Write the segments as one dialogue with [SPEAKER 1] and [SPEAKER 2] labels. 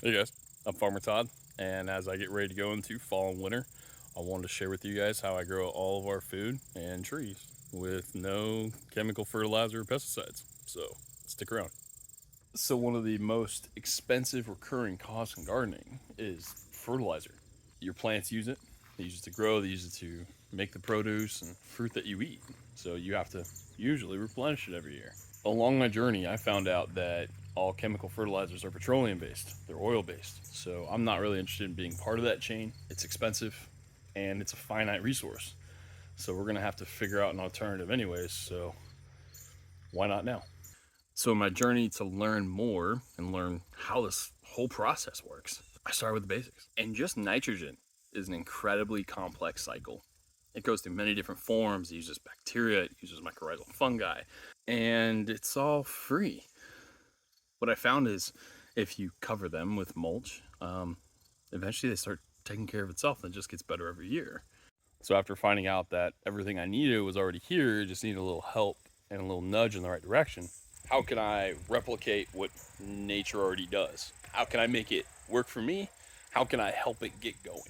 [SPEAKER 1] Hey guys, I'm Farmer Todd, and as I get ready to go into fall and winter, I wanted to share with you guys how I grow all of our food and trees with no chemical fertilizer or pesticides. So stick around. So, one of the most expensive recurring costs in gardening is fertilizer. Your plants use it, they use it to grow, they use it to make the produce and fruit that you eat. So, you have to usually replenish it every year. Along my journey, I found out that all chemical fertilizers are petroleum based, they're oil based. So, I'm not really interested in being part of that chain. It's expensive and it's a finite resource. So, we're going to have to figure out an alternative, anyways. So, why not now? So, in my journey to learn more and learn how this whole process works, I started with the basics. And just nitrogen is an incredibly complex cycle. It goes through many different forms. It uses bacteria, it uses mycorrhizal fungi, and it's all free. What I found is if you cover them with mulch, eventually they start taking care of itself and it just gets better every year. So, after finding out that everything I needed was already here, just needed a little help and a little nudge in the right direction, how can I replicate what nature already does? How can I make it work for me? How can I help it get going?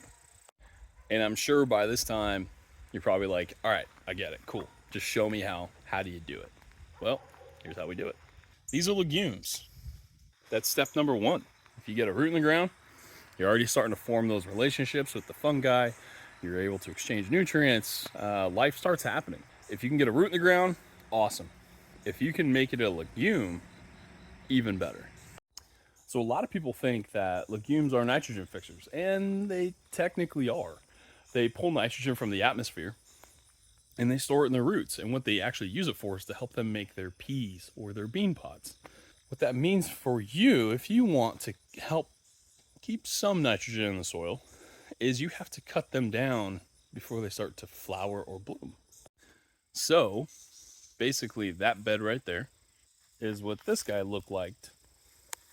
[SPEAKER 1] And I'm sure by this time, you're probably like, all right, I get it. Cool. Just show me how. How do you do it? Well, here's how we do it. These are legumes. That's step number one. If you get a root in the ground, you're already starting to form those relationships with the fungi. You're able to exchange nutrients. Life starts happening. If you can get a root in the ground, awesome. If you can make it a legume, even better. So a lot of people think that legumes are nitrogen fixers, and they technically are. They pull nitrogen from the atmosphere and they store it in their roots. And what they actually use it for is to help them make their peas or their bean pods. What that means for you, if you want to help keep some nitrogen in the soil, is you have to cut them down before they start to flower or bloom. So basically, that bed right there is what this guy looked like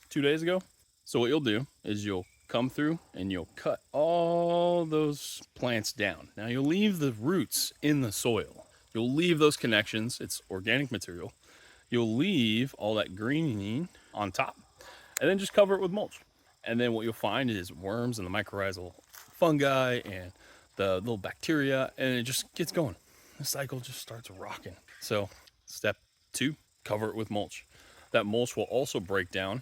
[SPEAKER 1] 2 days ago. So what you'll do is you'll come through and you'll cut all those plants down. Now you'll leave the roots in the soil. You'll leave those connections. It's organic material. You'll leave all that greening on top and then just cover it with mulch. And then what you'll find is worms and the mycorrhizal fungi and the little bacteria, and it just gets going. The cycle just starts rocking. So step two, cover it with mulch. That mulch will also break down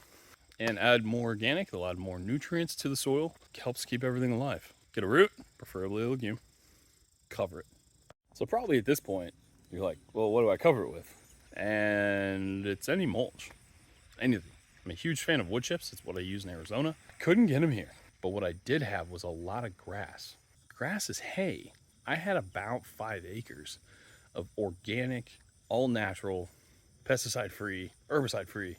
[SPEAKER 1] and add more organic. It'll add more nutrients to the soil. It helps keep everything alive. Get a root, preferably a legume, cover it. So probably at this point, you're like, well, what do I cover it with? And it's any mulch, anything. I'm a huge fan of wood chips. It's what I use in Arizona. I couldn't get them here, but what I did have was a lot of grass. Grass is hay. I had about 5 acres of organic, all natural, pesticide free, herbicide free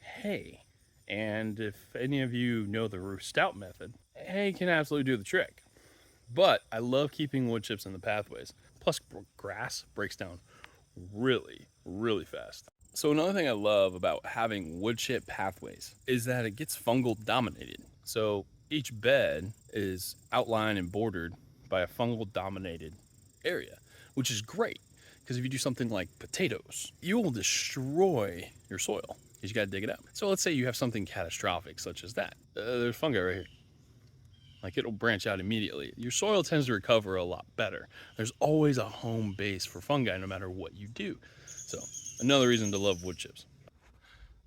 [SPEAKER 1] hay. And if any of you know the roof stout method, hay can absolutely do the trick. But I love keeping wood chips in the pathways. Plus, grass breaks down really, really fast. So another thing I love about having wood chip pathways is that it gets fungal dominated. So each bed is outlined and bordered by a fungal dominated area, which is great because if you do something like potatoes, you will destroy your soil because you got to dig it up. So let's say you have something catastrophic such as that. There's fungi right here. Like it'll branch out immediately. Your soil tends to recover a lot better. There's always a home base for fungi no matter what you do. So another reason to love wood chips.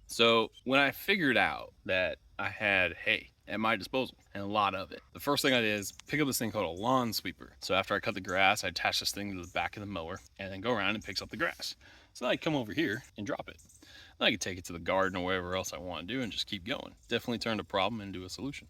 [SPEAKER 1] So when I figured out that I had hay at my disposal and a lot of it, the first thing I did is pick up this thing called a lawn sweeper. So after I cut the grass, I attach this thing to the back of the mower and then go around and picks up the grass. So then I come over here and drop it. Then I can take it to the garden or wherever else I want to do and just keep going. Definitely turned a problem into a solution.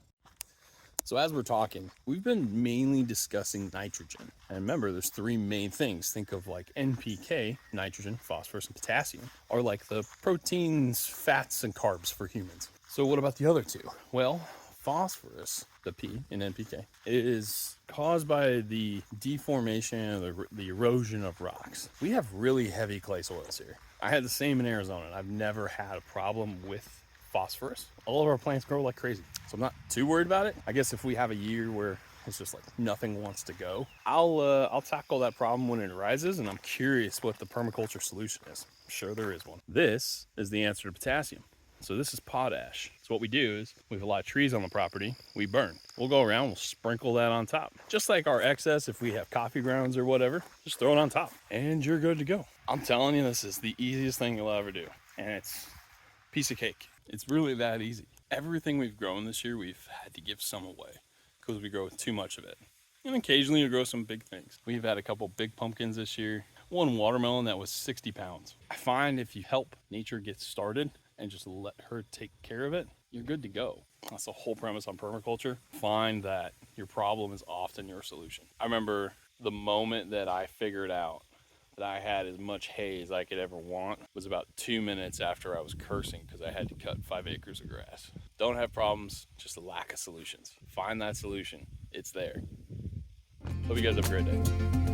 [SPEAKER 1] So as we're talking, we've been mainly discussing nitrogen. And remember, there's 3 main things. Think of like NPK, nitrogen, phosphorus, and potassium, are like the proteins, fats, and carbs for humans. So what about the other 2? Well, phosphorus, the P in NPK, is caused by the deformation or the erosion of rocks. We have really heavy clay soils here. I had the same in Arizona, and I've never had a problem with phosphorus. All of our plants grow like crazy, so I'm not too worried about it. I guess if we have a year where it's just like nothing wants to go, I'll tackle that problem when it arises, and I'm curious what the permaculture solution is. I'm sure there is one. This is the answer to potassium. So this is potash. So what we do is we have a lot of trees on the property, we burn. We'll go around, we'll sprinkle that on top. Just like our excess, if we have coffee grounds or whatever, just throw it on top and you're good to go. I'm telling you, this is the easiest thing you'll ever do. And it's a piece of cake. It's really that easy. Everything we've grown this year, we've had to give some away because we grow too much of it. And occasionally you'll grow some big things. We've had a couple big pumpkins this year. One watermelon that was 60 pounds. I find if you help nature get started and just let her take care of it, you're good to go. That's the whole premise on permaculture. Find that your problem is often your solution. I remember the moment that I figured out that I had as much hay as I could ever want was about 2 minutes after I was cursing because I had to cut 5 acres of grass. Don't have problems, just a lack of solutions. Find that solution. It's there. Hope you guys have a great day.